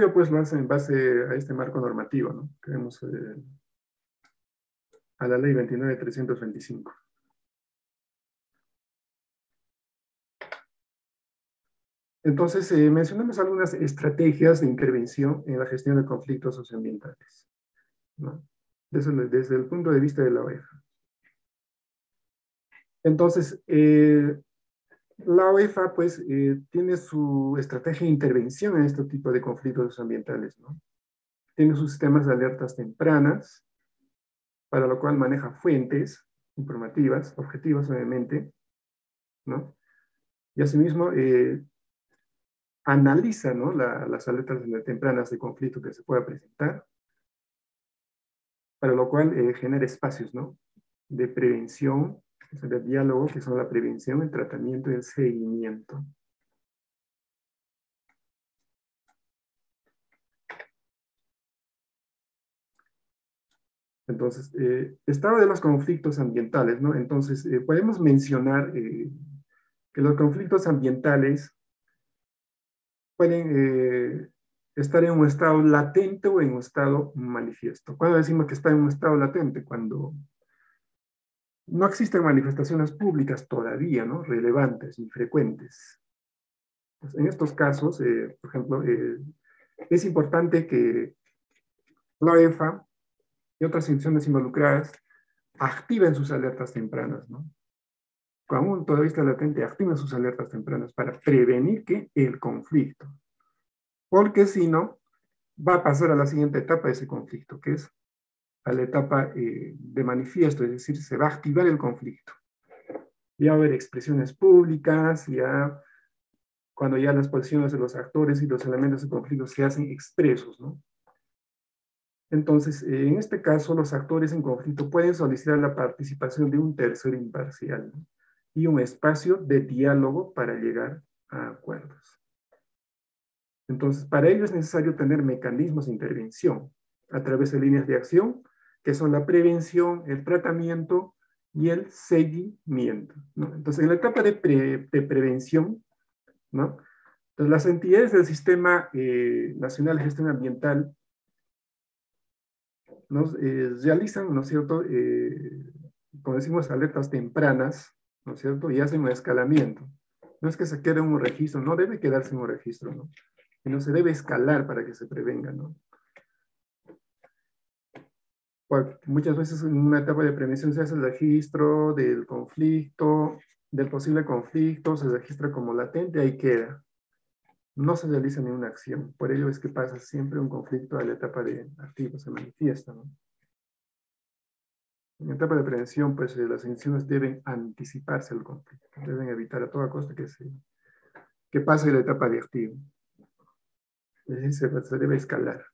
ello pues lo hace en base a este marco normativo, ¿no? Que vemos a la ley 29.325. Entonces, mencionamos algunas estrategias de intervención en la gestión de conflictos socioambientales, ¿no? Desde el punto de vista de la OEFA. Entonces, la OEFA, pues, tiene su estrategia de intervención en este tipo de conflictos socioambientales, ¿no? Tiene sus sistemas de alertas tempranas, para lo cual maneja fuentes informativas, objetivas, obviamente, ¿no? Y asimismo, analiza, ¿no? las alertas tempranas de conflicto que se pueda presentar, para lo cual genera espacios, ¿no? De prevención, de diálogo, que son la prevención, el tratamiento y el seguimiento. Entonces, estado de los conflictos ambientales, ¿no? Entonces, podemos mencionar que los conflictos ambientales pueden estar en un estado latente o en un estado manifiesto. Cuando decimos que está en un estado latente, cuando no existen manifestaciones públicas todavía, ¿no? Relevantes ni frecuentes. Pues en estos casos, por ejemplo, es importante que la OEFA y otras instituciones involucradas activen sus alertas tempranas, ¿no? Cuando aún todavía está latente, activen sus alertas tempranas para prevenir que el conflicto. Porque si no, va a pasar a la siguiente etapa de ese conflicto, que es a la etapa de manifiesto, es decir, se va a activar el conflicto. Ya va a haber expresiones públicas, ya cuando ya las posiciones de los actores y los elementos de conflicto se hacen expresos, ¿no? Entonces, en este caso, los actores en conflicto pueden solicitar la participación de un tercero imparcial, ¿no? Y un espacio de diálogo para llegar a acuerdos. Entonces, para ello es necesario tener mecanismos de intervención a través de líneas de acción, que son la prevención, el tratamiento y el seguimiento, ¿no? Entonces, en la etapa de prevención, ¿no? Entonces, las entidades del Sistema Nacional de Gestión Ambiental nos realizan, ¿no es cierto?, como decimos, alertas tempranas, ¿no es cierto?, y hacen un escalamiento. No es que se quede en un registro, no debe quedarse en un registro, ¿no? Sino se debe escalar para que se prevenga, ¿no? Porque muchas veces en una etapa de prevención se hace el registro del conflicto, del posible conflicto, se registra como latente, ahí queda. No se realiza ninguna acción. Por ello es que pasa siempre un conflicto a la etapa de activo, se manifiesta, ¿no? En etapa de prevención, pues las instituciones deben anticiparse al conflicto, deben evitar a toda costa que pase la etapa de activo. Es decir, se debe escalar.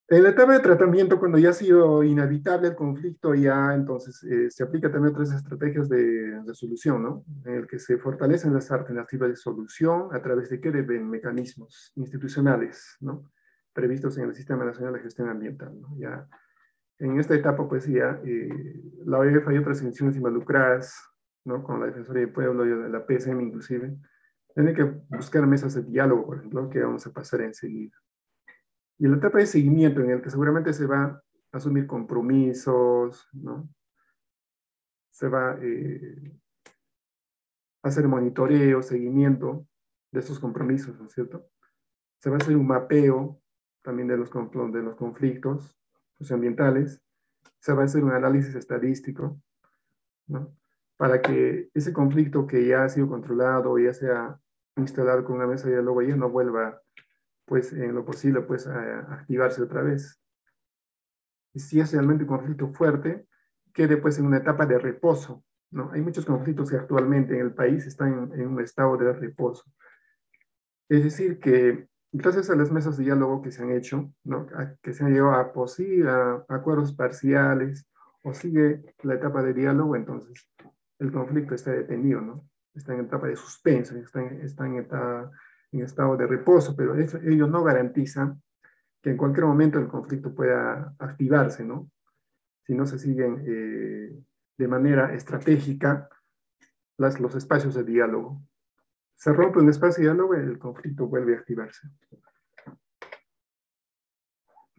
En la etapa de tratamiento, cuando ya ha sido inevitable el conflicto, ya entonces se aplica también otras estrategias de solución, ¿no? En el que se fortalecen las alternativas de solución a través de mecanismos institucionales, ¿no? Previstos en el Sistema Nacional de Gestión Ambiental, ¿no? Ya en esta etapa, pues ya la OEF y otras instituciones involucradas, ¿no? Con la Defensoría del Pueblo y la PSM inclusive, tienen que buscar mesas de diálogo, por ejemplo, que vamos a pasar enseguida. Y en la etapa de seguimiento, en el que seguramente se va a asumir compromisos, ¿no? Se va a hacer monitoreo, seguimiento de estos compromisos, ¿no es cierto? Se va a hacer un mapeo también de los conflictos socioambientales. Se va a hacer un análisis estadístico, ¿no? Para que ese conflicto que ya ha sido controlado, ya sea instalado con una mesa de diálogo, ya no vuelva, pues, en lo posible, pues, a activarse otra vez. Y si es realmente un conflicto fuerte, quede, pues, en una etapa de reposo, ¿no? Hay muchos conflictos que actualmente en el país están en un estado de reposo. Es decir, que gracias a las mesas de diálogo que se han hecho, ¿no? Que se han llegado a acuerdos parciales, o sigue la etapa de diálogo, entonces el conflicto está detenido, ¿no? Está en etapa de suspenso, está en estado de reposo, pero ello no garantiza que en cualquier momento el conflicto pueda activarse, ¿no? Si no se siguen de manera estratégica los espacios de diálogo. se rompe un espacio de diálogo, el conflicto vuelve a activarse.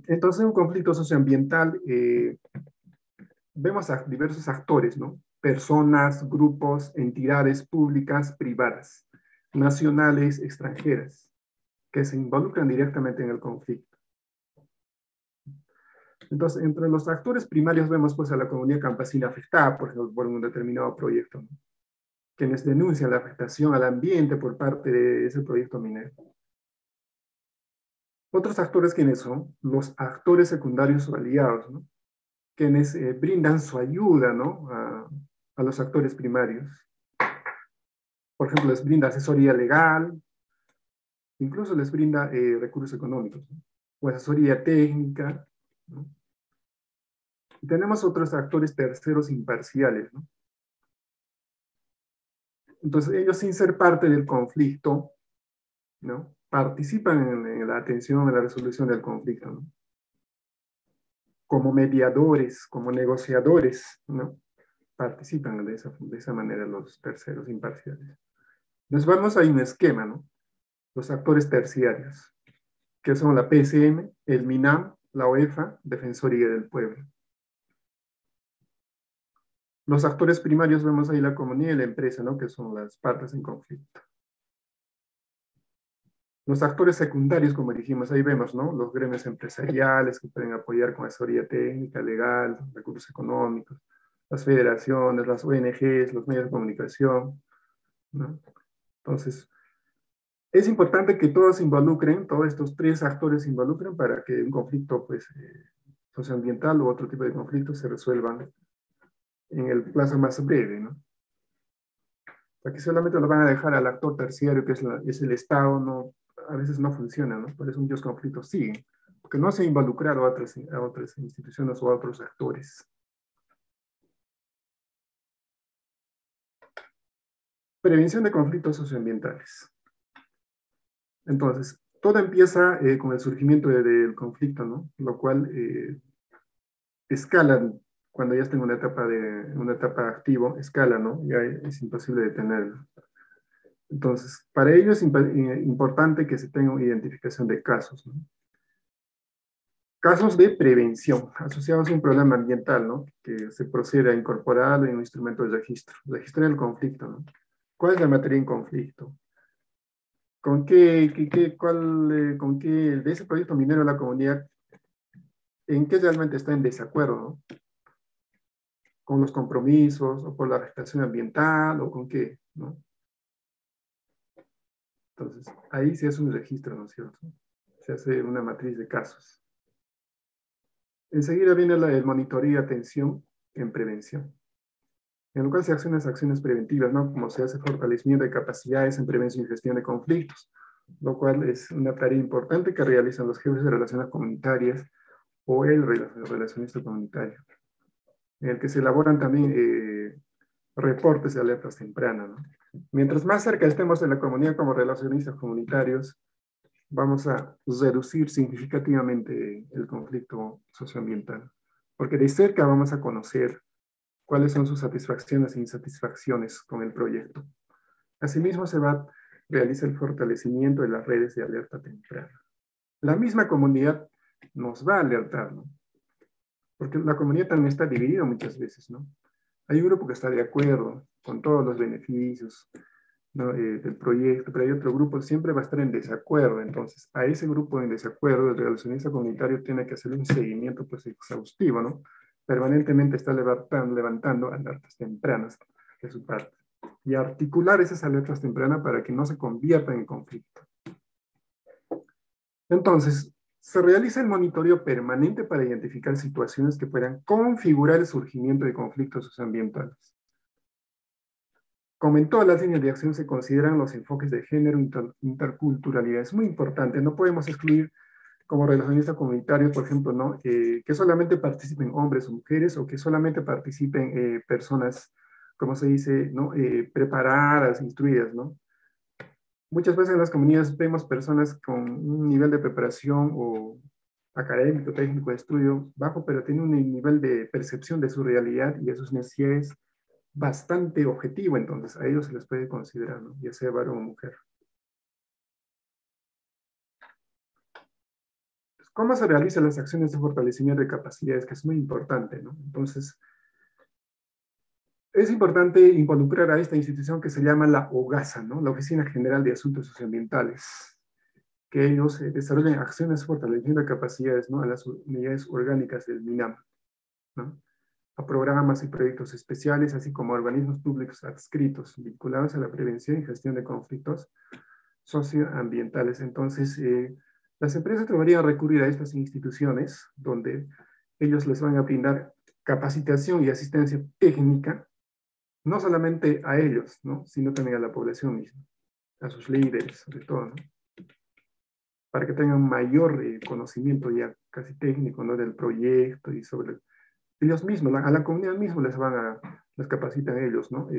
Entonces, en un conflicto socioambiental, vemos a diversos actores, ¿no? Personas, grupos, entidades públicas, privadas, nacionales, extranjeras, que se involucran directamente en el conflicto. Entonces, entre los actores primarios vemos pues a la comunidad campesina afectada, por ejemplo, por un determinado proyecto, ¿no? Quienes denuncian la afectación al ambiente por parte de ese proyecto minero. Otros actores, ¿quiénes son? Los actores secundarios o aliados, ¿no? Quienes brindan su ayuda, ¿no? A los actores primarios. Por ejemplo, les brinda asesoría legal, incluso les brinda recursos económicos, ¿no? O asesoría técnica, ¿no? Y tenemos otros actores terceros imparciales, ¿no? Entonces, ellos sin ser parte del conflicto, ¿no? Participan en la atención, en la resolución del conflicto, ¿no? Como mediadores, como negociadores, ¿no? Participan de esa manera los terceros imparciales. Nos vamos a un esquema, ¿no? Los actores terciarios, que son la PSM, el MINAM, la OEFA, Defensoría del Pueblo. Los actores primarios vemos ahí la comunidad y la empresa, ¿no? Que son las partes en conflicto. Los actores secundarios, como dijimos, ahí vemos, ¿no? Los gremios empresariales que pueden apoyar con asesoría técnica, legal, recursos económicos, las federaciones, las ONGs, los medios de comunicación, ¿no? Entonces, es importante que todos se involucren, todos estos tres actores se involucren para que un conflicto, pues, socioambiental u otro tipo de conflictos se resuelvan en el plazo más breve, ¿no? Aquí solamente lo van a dejar al actor terciario, que es el Estado, no, a veces no funciona, ¿no? Por eso muchos conflictos siguen, porque no se ha involucrado a otras instituciones o a otros actores. Prevención de conflictos socioambientales. Entonces, todo empieza con el surgimiento del conflicto, ¿no? Lo cual escala cuando ya está en una etapa activo, escala, ¿no? Ya es imposible detenerlo. Entonces, para ello es importante que se tenga una identificación de casos, ¿no? Casos de prevención asociados a un problema ambiental, ¿no? Que se procede a incorporar en un instrumento de registro. Registrar el conflicto, ¿no? ¿Cuál es la materia en conflicto? ¿Con con qué, de ese proyecto minero la comunidad, en qué realmente está en desacuerdo, ¿no? ¿Con los compromisos o por la afectación ambiental o con qué, ¿no? Entonces, ahí se hace un registro, ¿no es cierto? Se hace una matriz de casos. Enseguida viene el monitoreo y atención en prevención, en lo cual se hacen las acciones preventivas, ¿no? Como se hace fortalecimiento de capacidades en prevención y gestión de conflictos, lo cual es una tarea importante que realizan los jefes de relaciones comunitarias o el relacionista comunitario, en el que se elaboran también reportes de alertas tempranas, ¿no? Mientras más cerca estemos de la comunidad como relacionistas comunitarios, vamos a reducir significativamente el conflicto socioambiental, porque de cerca vamos a conocer cuáles son sus satisfacciones e insatisfacciones con el proyecto. Asimismo, se va a realizar el fortalecimiento de las redes de alerta temprana. La misma comunidad nos va a alertar, ¿no? Porque la comunidad también está dividida muchas veces, ¿no? Hay un grupo que está de acuerdo con todos los beneficios, ¿no? Del proyecto, pero hay otro grupo que siempre va a estar en desacuerdo. Entonces, a ese grupo en desacuerdo, el relacionista comunitario tiene que hacer un seguimiento pues, exhaustivo, ¿no? Permanentemente está levantando alertas tempranas de su parte y articular esas alertas tempranas para que no se conviertan en conflicto. Entonces, se realiza el monitoreo permanente para identificar situaciones que puedan configurar el surgimiento de conflictos socioambientales. Como en todas las líneas de acción se consideran los enfoques de género e interculturalidad. Es muy importante, no podemos excluir como relacionista comunitario, por ejemplo, ¿no? Que solamente participen hombres o mujeres o que solamente participen personas, como se dice, ¿no? Preparadas, instruidas, ¿no? Muchas veces en las comunidades vemos personas con un nivel de preparación o académico, técnico de estudio bajo, pero tienen un nivel de percepción de su realidad y de sus necesidades bastante objetivo, entonces a ellos se les puede considerar, ¿no? Ya sea varón o mujer. ¿Cómo se realizan las acciones de fortalecimiento de capacidades? Que es muy importante, ¿no? Entonces, es importante involucrar a esta institución que se llama la OGASA, ¿no? La Oficina General de Asuntos Socioambientales, que ellos desarrollen acciones de fortalecimiento de capacidades, ¿no? A las unidades orgánicas del MINAM, ¿no? A programas y proyectos especiales, así como a organismos públicos adscritos vinculados a la prevención y gestión de conflictos socioambientales. Entonces, las empresas deberían recurrir a estas instituciones donde ellos les van a brindar capacitación y asistencia técnica, no solamente a ellos, ¿no? Sino también a la población misma, a sus líderes, sobre todo, ¿no? Para que tengan mayor conocimiento ya casi técnico, ¿no? Del proyecto y sobre ellos mismos, a la comunidad misma les capacitan ellos, ¿no?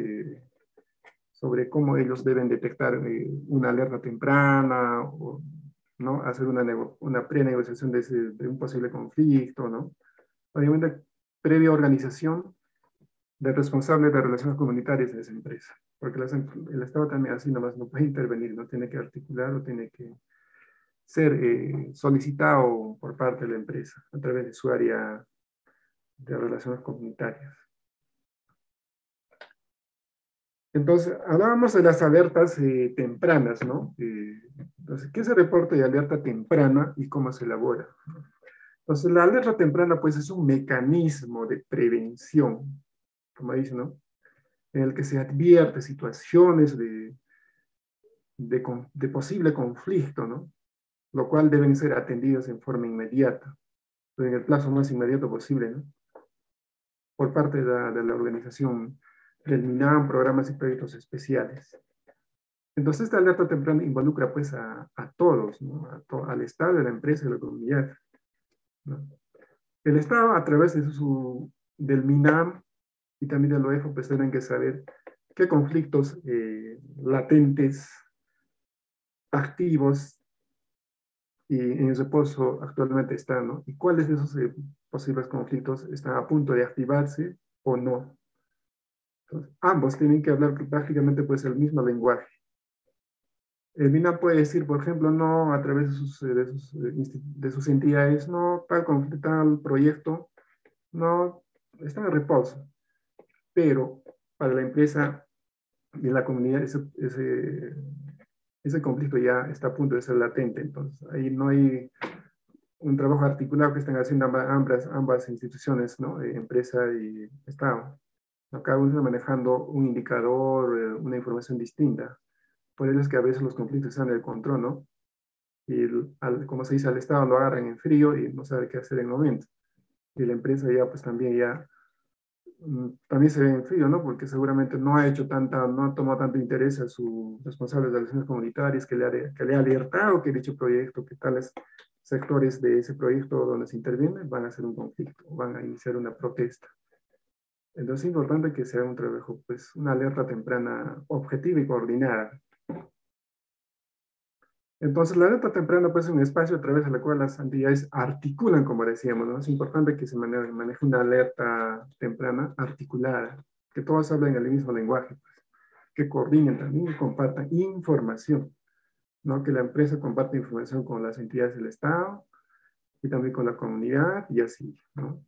Sobre cómo ellos deben detectar una alerta temprana, o, ¿no? Hacer una pre-negociación de un posible conflicto, ¿no? Obviamente, previa organización de responsables de relaciones comunitarias de esa empresa, porque el Estado también así nomás no puede intervenir, no tiene que articular o tiene que ser solicitado por parte de la empresa a través de su área de relaciones comunitarias. Entonces, hablábamos de las alertas tempranas, ¿no? Entonces, ¿qué es el reporte de alerta temprana y cómo se elabora? Entonces, la alerta temprana, pues, es un mecanismo de prevención, como dice, ¿no? En el que se advierte situaciones de posible conflicto, ¿no? Lo cual deben ser atendidas en forma inmediata, en el plazo más inmediato posible, ¿no? Por parte de la organización del MINAM, programas y proyectos especiales. Entonces, esta alerta temprana involucra pues a todos, ¿no? Al Estado, a la empresa y a la comunidad, ¿no? El Estado, a través del MINAM y también del OEFO, pues tienen que saber qué conflictos latentes, activos y en reposo actualmente están, ¿no? Y cuáles de esos posibles conflictos están a punto de activarse o no. Entonces, ambos tienen que hablar prácticamente pues el mismo lenguaje. El MINAM puede decir, por ejemplo, no a través de sus entidades, no, tal proyecto, no, está en reposo. Pero para la empresa y la comunidad, ese conflicto ya está a punto de ser latente. Entonces, ahí no hay un trabajo articulado que estén haciendo ambas instituciones, ¿no? Empresa y Estado. Cada uno está manejando un indicador, una información distinta. Por eso es que a veces los conflictos están en el control, ¿no? Y, como se dice, al Estado lo agarran en frío y no sabe qué hacer en el momento. Y la empresa ya, pues también se ve en frío, ¿no? Porque seguramente no ha tomado tanto interés a su responsable de relaciones comunitarias que le ha alertado que dicho proyecto, que tales sectores de ese proyecto donde se interviene van a hacer un conflicto, van a iniciar una protesta. Entonces es importante que sea un trabajo, pues una alerta temprana objetiva y coordinada. Entonces, la alerta temprana puede ser un espacio a través del cual las entidades articulan, como decíamos, ¿no? Es importante que se maneje una alerta temprana articulada, que todos hablen el mismo lenguaje, pues, que coordinen también y compartan información, ¿no? Que la empresa comparte información con las entidades del Estado y también con la comunidad y así, ¿no?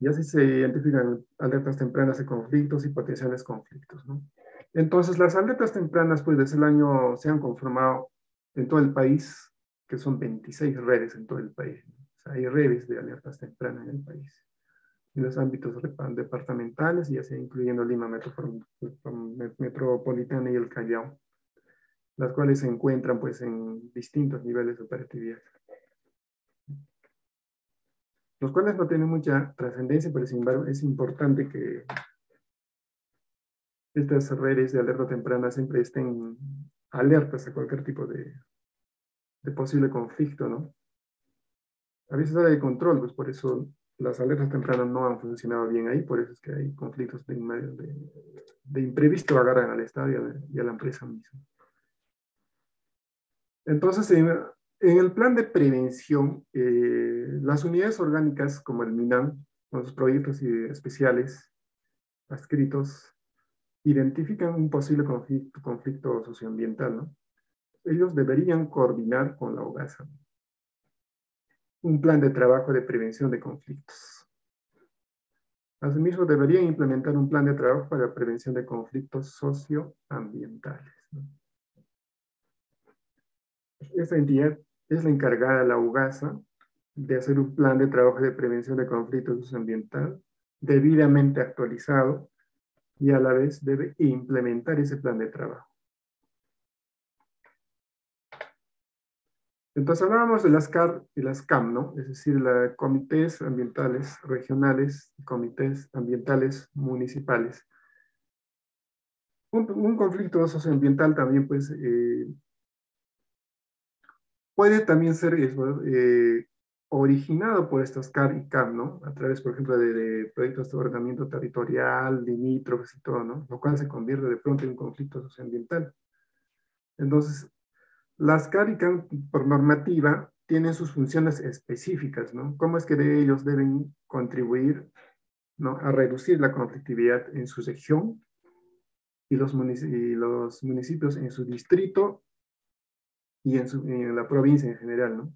Y así se identifican alertas tempranas de conflictos y potenciales conflictos, ¿no? Entonces, las alertas tempranas, pues desde el año se han conformado en todo el país, que son 26 redes en todo el país. O sea, hay redes de alertas tempranas en el país. En los ámbitos departamentales, ya sea incluyendo Lima Metropolitana y el Callao, las cuales se encuentran pues en distintos niveles de operatividad. Los cuales no tienen mucha trascendencia, pero sin embargo es importante que estas redes de alerta temprana siempre estén alertas a cualquier tipo de posible conflicto, ¿no? A veces hay de control, pues por eso las alertas tempranas no han funcionado bien ahí, por eso es que hay conflictos de imprevisto agarran al Estado y a la empresa misma. Entonces, en el plan de prevención, las unidades orgánicas como el MINAM los proyectos especiales adscritos identifican un posible conflicto socioambiental, ¿no? Ellos deberían coordinar con la OGASA un plan de trabajo de prevención de conflictos. Asimismo, deberían implementar un plan de trabajo para la prevención de conflictos socioambientales, ¿no? Esta entidad es la encargada, la UGASA, de hacer un plan de trabajo de prevención de conflictos socioambientales debidamente actualizado y a la vez debe implementar ese plan de trabajo. Entonces hablábamos de las CAR y las CAM, ¿no? Es decir, los comités ambientales regionales y comités ambientales municipales. Un conflicto socioambiental también, pues, puede también ser originado por estas CAR y CAM, ¿no? A través, por ejemplo, de proyectos de ordenamiento territorial, limítrofes y todo, ¿no? Lo cual se convierte de pronto en un conflicto socioambiental. Entonces, las CAR y CAM, por normativa, tienen sus funciones específicas, ¿no? ¿Cómo es que ellos deben contribuir, ¿no?, a reducir la conflictividad en su región y los municipios en su distrito y en la provincia en general, ¿no?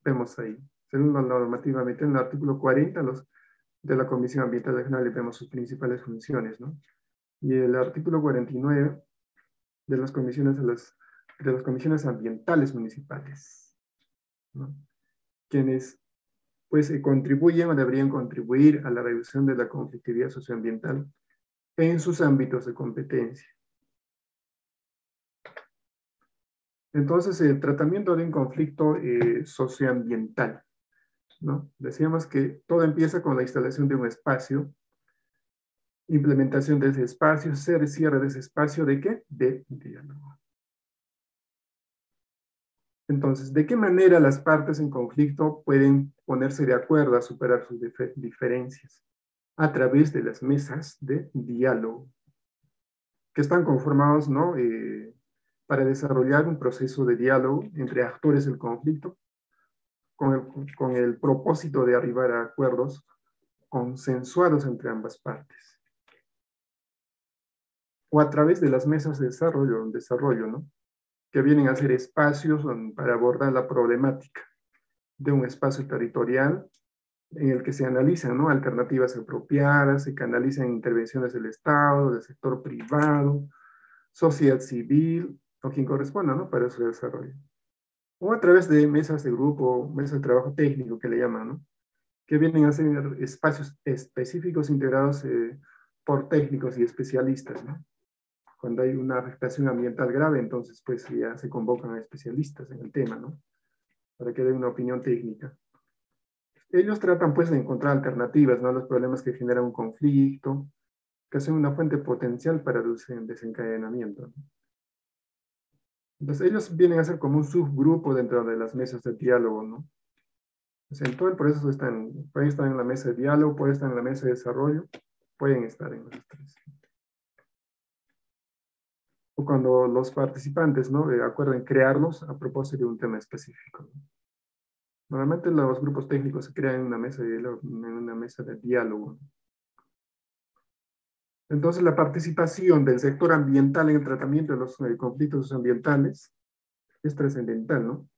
Vemos ahí, según la normativa, en el artículo 40 de la Comisión Ambiental Regional, vemos sus principales funciones, ¿no? Y el artículo 49 de las comisiones ambientales municipales, ¿no?, quienes pues contribuyen o deberían contribuir a la reducción de la conflictividad socioambiental en sus ámbitos de competencia. Entonces, el tratamiento de un conflicto socioambiental, ¿no? Decíamos que todo empieza con la instalación de un espacio, implementación de ese espacio, cierre de ese espacio, ¿de qué? De diálogo. Entonces, ¿de qué manera las partes en conflicto pueden ponerse de acuerdo a superar sus diferencias? A través de las mesas de diálogo, que están conformados, ¿no?, para desarrollar un proceso de diálogo entre actores del conflicto con el propósito de arribar a acuerdos consensuados entre ambas partes. O a través de las mesas de desarrollo, ¿no?, que vienen a ser espacios para abordar la problemática de un espacio territorial en el que se analizan, ¿no?, alternativas apropiadas, se canalizan intervenciones del Estado, del sector privado, sociedad civil, o quien corresponda, ¿no?, para su desarrollo. O a través de mesas de grupo, mesas de trabajo técnico que le llaman, ¿no?, que vienen a ser espacios específicos integrados por técnicos y especialistas, ¿no? Cuando hay una afectación ambiental grave, entonces pues ya se convocan a especialistas en el tema, ¿no?, para que den una opinión técnica. Ellos tratan pues de encontrar alternativas, ¿no?, a los problemas que generan un conflicto, que son una fuente potencial para el desencadenamiento, ¿no? Entonces ellos vienen a ser como un subgrupo dentro de las mesas de diálogo, ¿no? O sea, en todo el proceso pueden estar en la mesa de diálogo, pueden estar en la mesa de desarrollo, pueden estar en los tres. O cuando los participantes, ¿no?, acuerden crearlos a propósito de un tema específico, ¿no? Normalmente los grupos técnicos se crean en una mesa de diálogo. Entonces la participación del sector ambiental en el tratamiento de los conflictos ambientales es trascendental, ¿no?,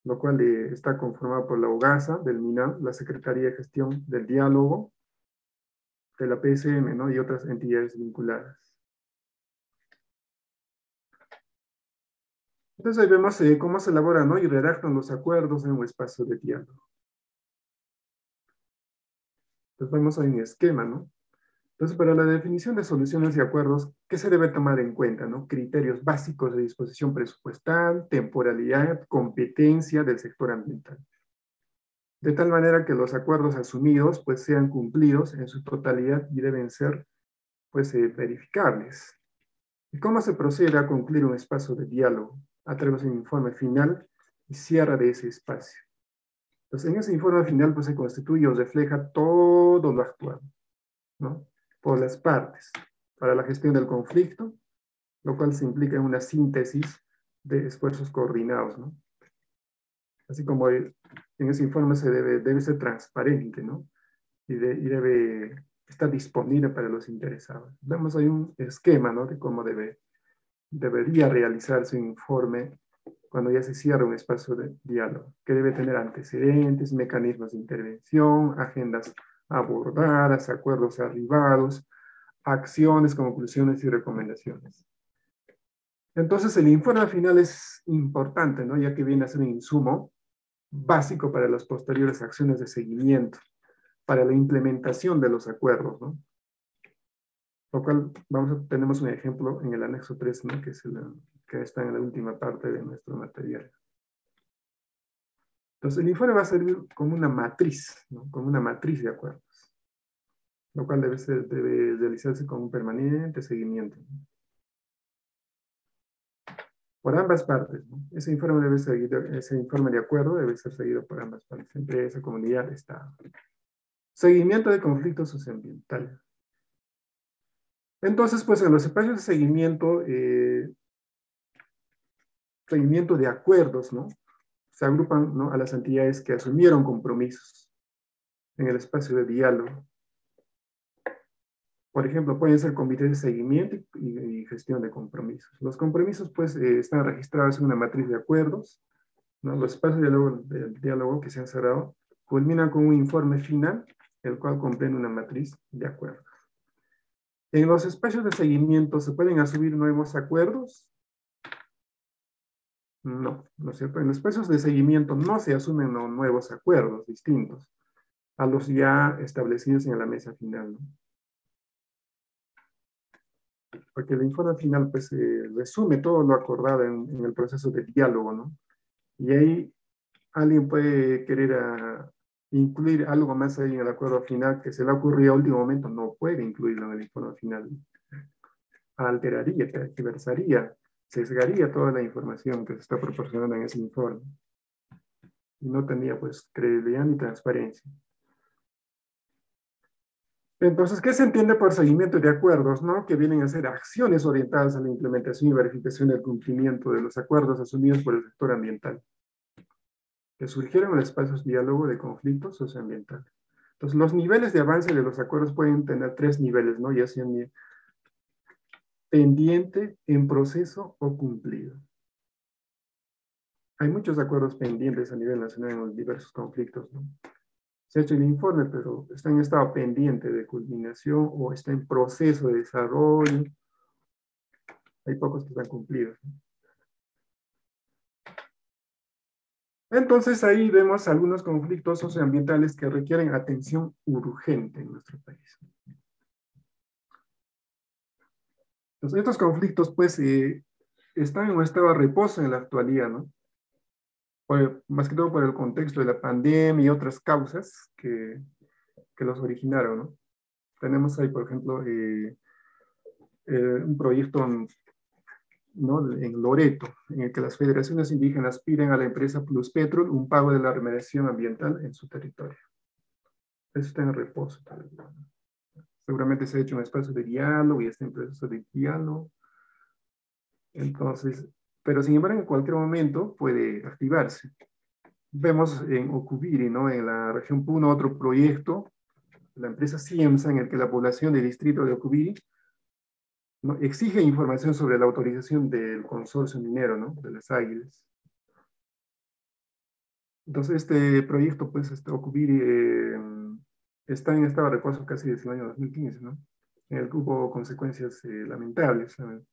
lo cual está conformado por la OGASA, del MINAM, la Secretaría de Gestión del Diálogo, de la PSM, ¿no?, y otras entidades vinculadas. Entonces ahí vemos cómo se elaboran, ¿no?, y redactan los acuerdos en un espacio de diálogo. Entonces vemos ahí un esquema, ¿no? Entonces, para la definición de soluciones y acuerdos, ¿qué se debe tomar en cuenta, ¿no? Criterios básicos de disposición presupuestal, temporalidad, competencia del sector ambiental. De tal manera que los acuerdos asumidos pues sean cumplidos en su totalidad y deben ser pues verificables. ¿Y cómo se procede a concluir un espacio de diálogo? A través de un informe final y cierre de ese espacio. Entonces, en ese informe final pues se constituye o refleja todo lo actuado, ¿no?, por las partes para la gestión del conflicto, lo cual se implica en una síntesis de esfuerzos coordinados, ¿no? Así como en ese informe debe ser transparente, ¿no? y debe estar disponible para los interesados. Vemos ahí un esquema, ¿no?, de cómo debería realizarse un informe cuando ya se cierra un espacio de diálogo, que debe tener antecedentes, mecanismos de intervención, agendas abordadas, acuerdos arribados, acciones, conclusiones y recomendaciones. Entonces, el informe final es importante, ¿no?, ya que viene a ser un insumo básico para las posteriores acciones de seguimiento, para la implementación de los acuerdos, ¿no? Lo cual tenemos un ejemplo en el anexo 3, ¿no?, que está en la última parte de nuestro material. Entonces, el informe va a servir como una matriz, ¿no?, como una matriz de acuerdos, lo cual debe realizarse con un permanente seguimiento, ¿no?, por ambas partes, ¿no? Ese informe de acuerdo debe ser seguido por ambas partes, empresa, comunidad, Estado. Seguimiento de conflictos socioambientales. Entonces, pues en los espacios de seguimiento de acuerdos, ¿no?, se agrupan, ¿no?, a las entidades que asumieron compromisos en el espacio de diálogo. Por ejemplo, pueden ser comités de seguimiento y gestión de compromisos. Los compromisos, pues, están registrados en una matriz de acuerdos, ¿no? Los espacios de diálogo que se han cerrado culminan con un informe final, el cual comprende una matriz de acuerdos. En los espacios de seguimiento, ¿se pueden asumir nuevos acuerdos? No, ¿no es cierto? En los espacios de seguimiento no se asumen nuevos acuerdos distintos a los ya establecidos en la mesa final, ¿no? Porque el informe final, pues, resume todo lo acordado en el proceso de diálogo, ¿no? Y ahí alguien puede querer incluir algo más ahí en el acuerdo final que se le ha ocurrido a último momento, no puede incluirlo en el informe final. Alteraría, tergiversaría, sesgaría toda la información que se está proporcionando en ese informe. Y no tenía, pues, credibilidad ni transparencia. Entonces, ¿qué se entiende por seguimiento de acuerdos, ¿no? Que vienen a ser acciones orientadas a la implementación y verificación del cumplimiento de los acuerdos asumidos por el sector ambiental, que surgieron en espacios de diálogo de conflictos socioambientales. Entonces, los niveles de avance de los acuerdos pueden tener 3 niveles, ¿no? Ya sean pendiente, en proceso o cumplido. Hay muchos acuerdos pendientes a nivel nacional en los diversos conflictos, ¿no? Se ha hecho el informe, pero está en estado pendiente de culminación o está en proceso de desarrollo. Hay pocos que están cumplidos, ¿no? Entonces ahí vemos algunos conflictos socioambientales que requieren atención urgente en nuestro país. Entonces estos conflictos, pues, están en un estado de reposo en la actualidad, ¿no? Más que todo por el contexto de la pandemia y otras causas que los originaron, ¿no? Tenemos ahí, por ejemplo, un proyecto, ¿no?, en Loreto, en el que las federaciones indígenas piden a la empresa Pluspetrol un pago de la remediación ambiental en su territorio. Eso está en reposo todavía, ¿no? Seguramente se ha hecho un espacio de diálogo y está en proceso de diálogo. Entonces, pero sin embargo, en cualquier momento puede activarse. Vemos en Ocubiri, ¿no?, en la región Puno, otro proyecto, la empresa Ciemsa, en el que la población del distrito de Ocubiri, ¿no?, exige información sobre la autorización del consorcio minero, ¿no?, de las Águilas. Entonces, este proyecto, pues, Ocubiri, está en estado de reposo casi desde el año 2015, ¿no?, en el que hubo consecuencias lamentables, ¿sabes?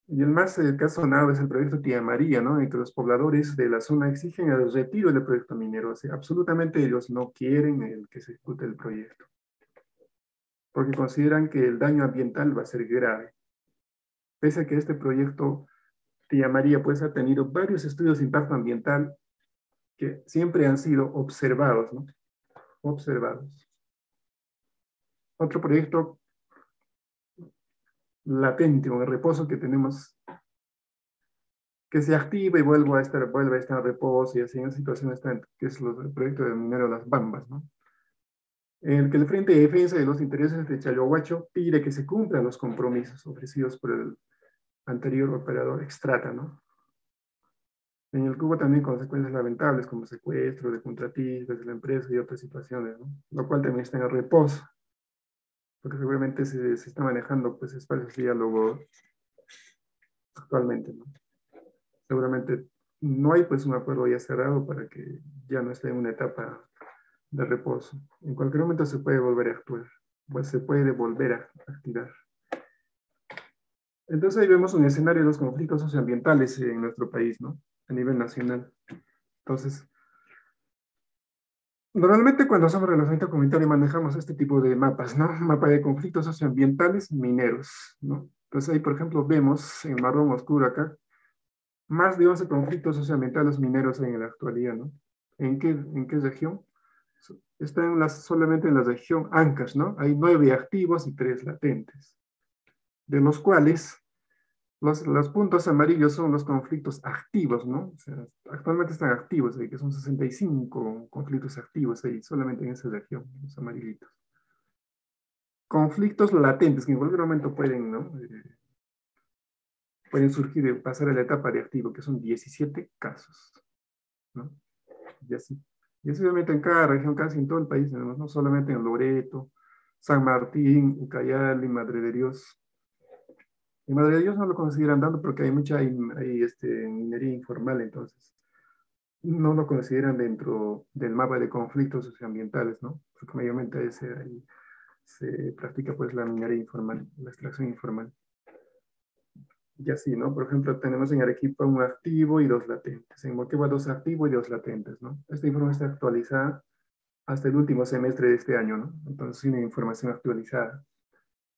Y el más que ha sonado es el proyecto Tía María, ¿no?, en que los pobladores de la zona exigen el retiro del proyecto minero. O sea, absolutamente ellos no quieren que se ejecute el proyecto, porque consideran que el daño ambiental va a ser grave. Pese a que este proyecto Tía María, pues, ha tenido varios estudios de impacto ambiental que siempre han sido observados, ¿no? Observados. Otro proyecto latente o en reposo que tenemos, que se activa y vuelve a estar en reposo y así en situaciones, que es el proyecto del minero Las Bambas, ¿no?, en el que el Frente de Defensa de los Intereses de Challahuacho pide que se cumplan los compromisos ofrecidos por el anterior operador Extrata, ¿no?, En el que hubo también consecuencias lamentables como secuestro de contratistas de la empresa y otras situaciones, ¿no? Lo cual también está en reposo, porque seguramente se está manejando pues espacios de diálogo actualmente, ¿no? Seguramente no hay pues un acuerdo ya cerrado para que ya no esté en una etapa de reposo. En cualquier momento se puede volver a actuar, pues se puede volver a activar. Entonces ahí vemos un escenario de los conflictos socioambientales en nuestro país, ¿no? A nivel nacional. Entonces, normalmente cuando hacemos relacionamiento comunitario manejamos este tipo de mapas, ¿no? Mapa de conflictos socioambientales mineros, ¿no? Entonces ahí, por ejemplo, vemos en marrón oscuro acá, más de 11 conflictos socioambientales mineros en la actualidad, ¿no? ¿En qué región? Están solamente en la región Ancash, ¿no? Hay 9 activos y 3 latentes, de los cuales los puntos amarillos son los conflictos activos, ¿no? O sea, actualmente están activos, que son 65 conflictos activos ahí, solamente en esa región, los amarillitos. Conflictos latentes, que en cualquier momento pueden, ¿no? Pueden surgir y pasar a la etapa de activo, que son 17 casos, ¿no? Y así. Y así obviamente en cada región, casi en todo el país, tenemos, no solamente en Loreto, San Martín, Ucayali, Madre de Dios. En Madre de Dios no lo consideran tanto porque hay mucha minería informal, entonces no lo consideran dentro del mapa de conflictos socioambientales, ¿no? Porque mayormente ahí se practica pues la minería informal, la extracción informal. Y así, ¿no? Por ejemplo, tenemos en Arequipa un activo y 2 latentes. En Moquegua 2 activos y 2 latentes, ¿no? Esta información está actualizada hasta el último semestre de este año, ¿no? Entonces, tiene información actualizada.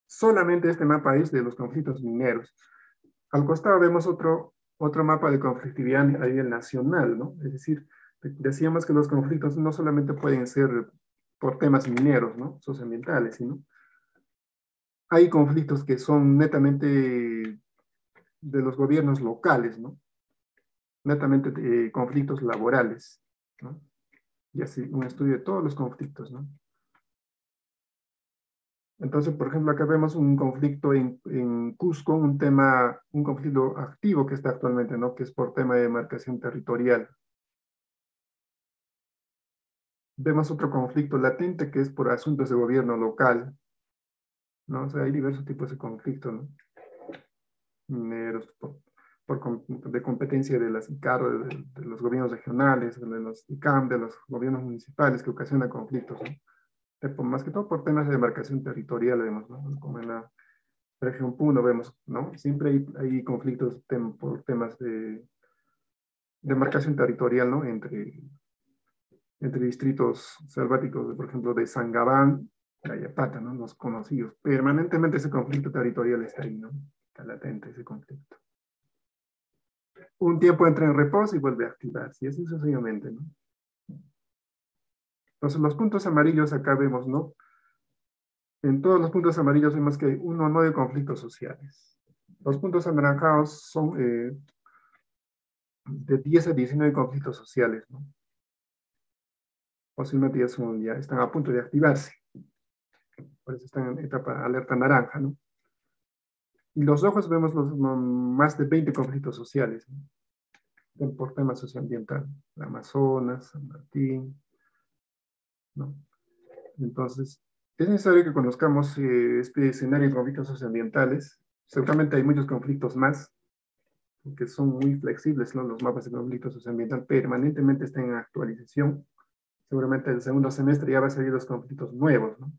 Solamente este mapa es de los conflictos mineros. Al costado vemos otro mapa de conflictividad a nivel nacional, ¿no? Es decir, decíamos que los conflictos no solamente pueden ser por temas mineros, ¿no? Socioambientales, sino hay conflictos que son netamente de los gobiernos locales, ¿no? Netamente conflictos laborales, ¿no? Y así, un estudio de todos los conflictos, ¿no? Entonces, por ejemplo, acá vemos un conflicto en Cusco, un conflicto activo que está actualmente, ¿no? Que es por tema de demarcación territorial. Vemos otro conflicto latente que es por asuntos de gobierno local, ¿no? O sea, hay diversos tipos de conflictos, ¿no? Mineros, de competencia de las ICAR, de los gobiernos regionales, de los ICAM, de los gobiernos municipales que ocasionan conflictos, ¿no? Más que todo por temas de demarcación territorial, vemos, ¿no? Como en la región Puno vemos, ¿no? Siempre hay conflictos por temas de demarcación territorial, ¿no? Entre distritos selváticos, por ejemplo, de Sangabán, Ayapata, ¿no? Los conocidos. Permanentemente ese conflicto territorial está ahí, ¿no? Está latente ese conflicto. Un tiempo entra en reposo y vuelve a activarse, y así sucesivamente, ¿no? Entonces, los puntos amarillos acá vemos, ¿no? En todos los puntos amarillos vemos que hay 1 o 9 conflictos sociales. Los puntos anaranjados son de 10 a 19 conflictos sociales, ¿no? Posiblemente ya están a punto de activarse. Por eso están en etapa alerta naranja, ¿no? Y los rojos vemos más de 20 conflictos sociales, ¿no? Por tema socioambiental. Amazonas, San Martín, ¿no? Entonces, es necesario que conozcamos este escenario de conflictos socioambientales. Seguramente hay muchos conflictos más, que son muy flexibles, ¿no? Los mapas de conflicto socioambiental permanentemente están en actualización. Seguramente el segundo semestre ya va a salir los conflictos nuevos, ¿no?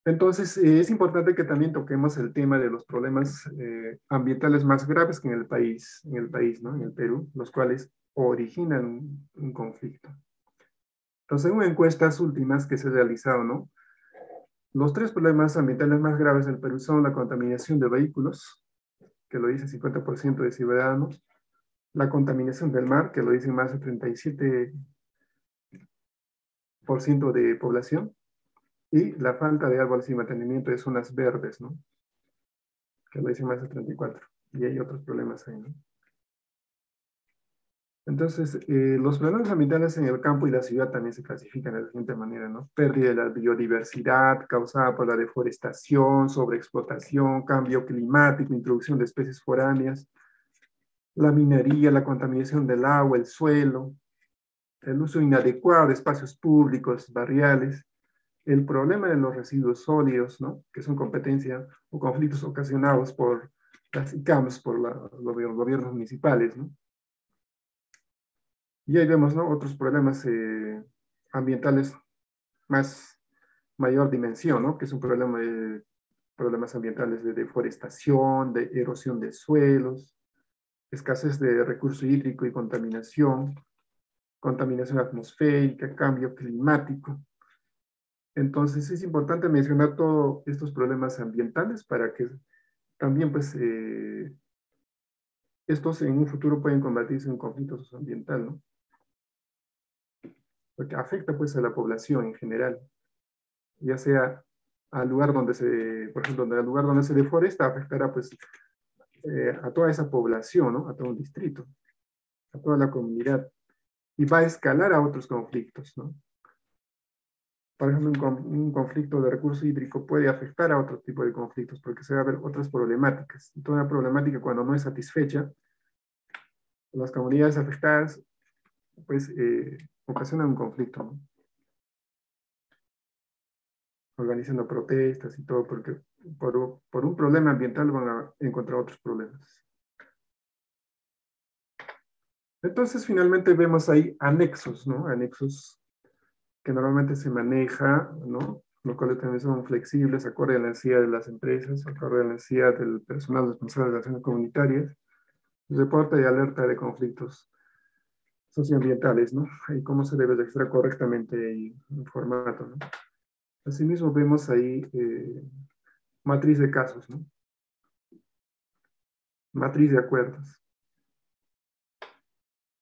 Entonces, es importante que también toquemos el tema de los problemas ambientales más graves que en el país, ¿no? En el Perú, los cuales originan un conflicto. Entonces, según encuestas últimas que se han realizado, ¿no? Los 3 problemas ambientales más graves del Perú son la contaminación de vehículos, que lo dice el 50% de ciudadanos, la contaminación del mar, que lo dicen más del 37% de población, y la falta de árboles y mantenimiento de zonas verdes, ¿no? Que lo dicen más del 34%. Y hay otros problemas ahí, ¿no? Entonces, los problemas ambientales en el campo y la ciudad también se clasifican de la siguiente manera, ¿no? Pérdida de la biodiversidad causada por la deforestación, sobreexplotación, cambio climático, introducción de especies foráneas, la minería, la contaminación del agua, el suelo, el uso inadecuado de espacios públicos, barriales, el problema de los residuos sólidos, ¿no? Que son competencia o conflictos ocasionados por las ICAMs, por los gobiernos municipales, ¿no? Y ahí vemos, ¿no? Otros problemas ambientales más mayor dimensión, ¿no? Que es un problema de problemas ambientales de deforestación, de erosión de suelos, escasez de recurso hídrico y contaminación, contaminación atmosférica, cambio climático. Entonces es importante mencionar todos estos problemas ambientales para que también pues estos en un futuro pueden convertirse en conflictos ambientales, ¿no? Porque afecta pues a la población en general, ya sea al lugar donde se, por ejemplo, al lugar donde se deforesta, afectará pues a toda esa población, ¿no? A todo un distrito, a toda la comunidad, y va a escalar a otros conflictos, ¿no? Por ejemplo, un conflicto de recurso hídrico puede afectar a otro tipo de conflictos, porque se va a ver otras problemáticas. Y toda problemática, cuando no es satisfecha, las comunidades afectadas, pues, ocasionan un conflicto, ¿no? Organizando protestas y todo, porque por un problema ambiental van a encontrar otros problemas. Entonces, finalmente vemos ahí anexos, ¿no? Anexos que normalmente se maneja, ¿no? Los cuales también son flexibles, acorde a la necesidad de las empresas, acorde a la necesidad del personal responsable de las acciones comunitarias, reporte y alerta de conflictos socioambientales, ¿no? Y cómo se debe registrar correctamente en formato, ¿no? Asimismo, vemos ahí matriz de casos, ¿no? Matriz de acuerdos.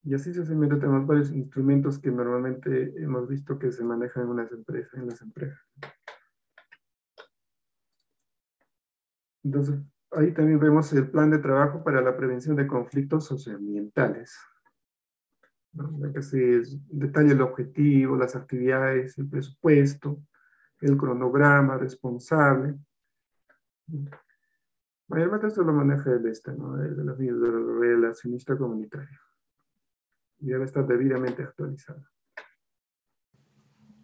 Y así sucesivamente tenemos varios instrumentos que normalmente hemos visto que se manejan en las empresas. Entonces, ahí también vemos el plan de trabajo para la prevención de conflictos socioambientales, ¿no? En que se detalla el objetivo, las actividades, el presupuesto, el cronograma responsable. Mayormente esto lo maneja el ¿no? Del relacionista comunitario. Y debe estar debidamente actualizado.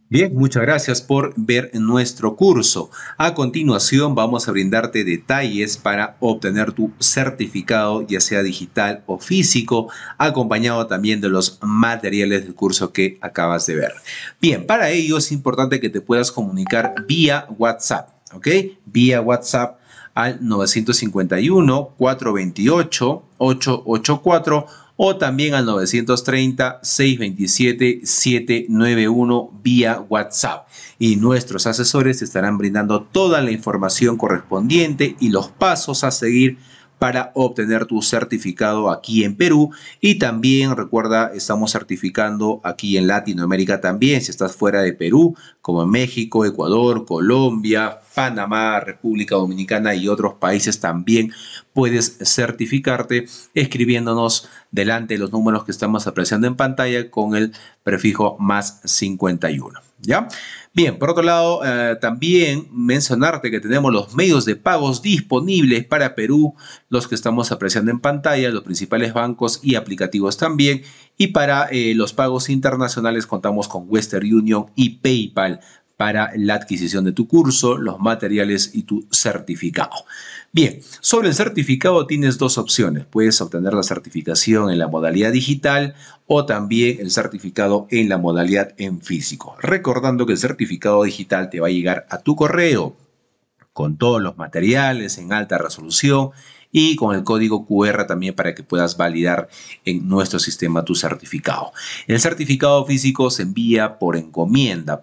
Bien, muchas gracias por ver nuestro curso. A continuación vamos a brindarte detalles para obtener tu certificado, ya sea digital o físico, acompañado también de los materiales del curso que acabas de ver. Bien, para ello es importante que te puedas comunicar vía WhatsApp, ¿ok? Vía WhatsApp al 951-428-884 o también al 930-627-791 vía WhatsApp. Y nuestros asesores estarán brindando toda la información correspondiente y los pasos a seguir para obtener tu certificado aquí en Perú. Y también recuerda, estamos certificando aquí en Latinoamérica también, si estás fuera de Perú, como en México, Ecuador, Colombia, Panamá, República Dominicana y otros países también puedes certificarte escribiéndonos delante de los números que estamos apreciando en pantalla con el prefijo más 51. ¿Ya? Bien, por otro lado, también mencionarte que tenemos los medios de pagos disponibles para Perú, los que estamos apreciando en pantalla, los principales bancos y aplicativos también. Y para los pagos internacionales contamos con Western Union y PayPal para la adquisición de tu curso, los materiales y tu certificado. Bien, sobre el certificado tienes dos opciones. Puedes obtener la certificación en la modalidad digital o también el certificado en la modalidad en físico. Recordando que el certificado digital te va a llegar a tu correo con todos los materiales en alta resolución y con el código QR también para que puedas validar en nuestro sistema tu certificado. El certificado físico se envía por encomienda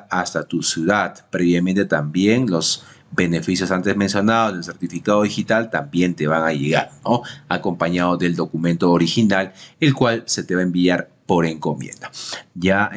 hasta tu ciudad. Previamente también los beneficios antes mencionados del certificado digital también te van a llegar, ¿no? Acompañado del documento original, el cual se te va a enviar por encomienda. Ya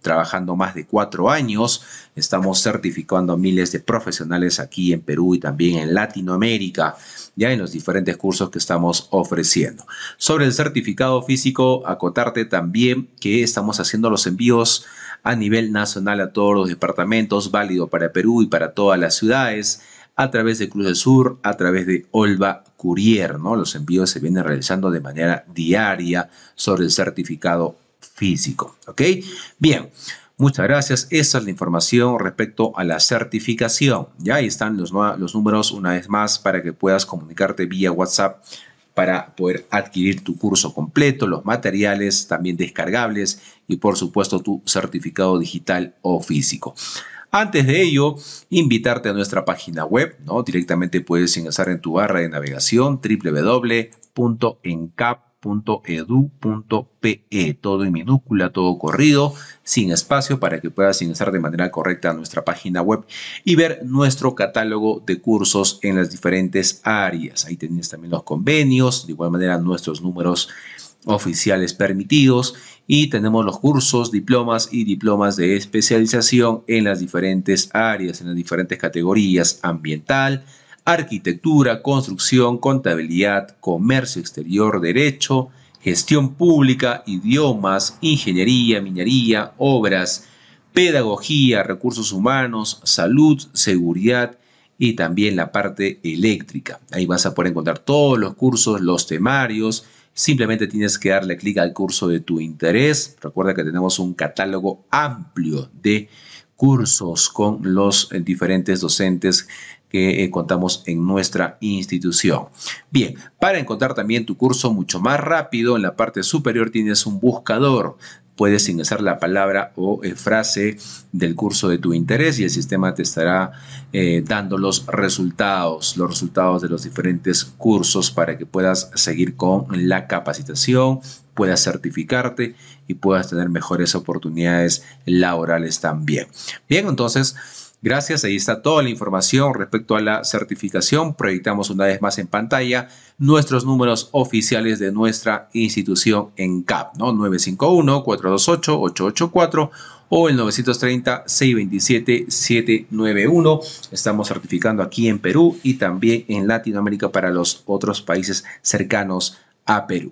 trabajando más de 4 años, estamos certificando a miles de profesionales aquí en Perú y también en Latinoamérica, ya en los diferentes cursos que estamos ofreciendo. Sobre el certificado físico, acotarte también que estamos haciendo los envíos a nivel nacional a todos los departamentos, válido para Perú y para todas las ciudades, a través de Cruz del Sur, a través de Olva Courier, ¿no? Los envíos se vienen realizando de manera diaria sobre el certificado físico, ¿ok? Bien, muchas gracias. Esa es la información respecto a la certificación. Ya ahí están los números una vez más para que puedas comunicarte vía WhatsApp para poder adquirir tu curso completo, los materiales también descargables y por supuesto tu certificado digital o físico. Antes de ello, invitarte a nuestra página web, ¿no? Directamente puedes ingresar en tu barra de navegación www.encap.edu.pe, todo en minúscula, todo corrido, sin espacio, para que puedas ingresar de manera correcta a nuestra página web y ver nuestro catálogo de cursos en las diferentes áreas. Ahí tienes también los convenios, de igual manera nuestros números oficiales permitidos y tenemos los cursos, diplomas y diplomas de especialización en las diferentes áreas, en las diferentes categorías: ambiental, arquitectura, construcción, contabilidad, comercio exterior, derecho, gestión pública, idiomas, ingeniería, minería, obras, pedagogía, recursos humanos, salud, seguridad y también la parte eléctrica. Ahí vas a poder encontrar todos los cursos, los temarios. Simplemente tienes que darle clic al curso de tu interés. Recuerda que tenemos un catálogo amplio de cursos con los diferentes docentes que contamos en nuestra institución. Bien, para encontrar también tu curso mucho más rápido, en la parte superior tienes un buscador. Puedes ingresar la palabra o frase del curso de tu interés y el sistema te estará dando los resultados de los diferentes cursos para que puedas seguir con la capacitación, puedas certificarte y puedas tener mejores oportunidades laborales también. Bien, entonces, gracias, ahí está toda la información respecto a la certificación. Proyectamos una vez más en pantalla nuestros números oficiales de nuestra institución ENCAP, ¿no? 951-428-884 o el 930-627-791. Estamos certificando aquí en Perú y también en Latinoamérica para los otros países cercanos a Perú.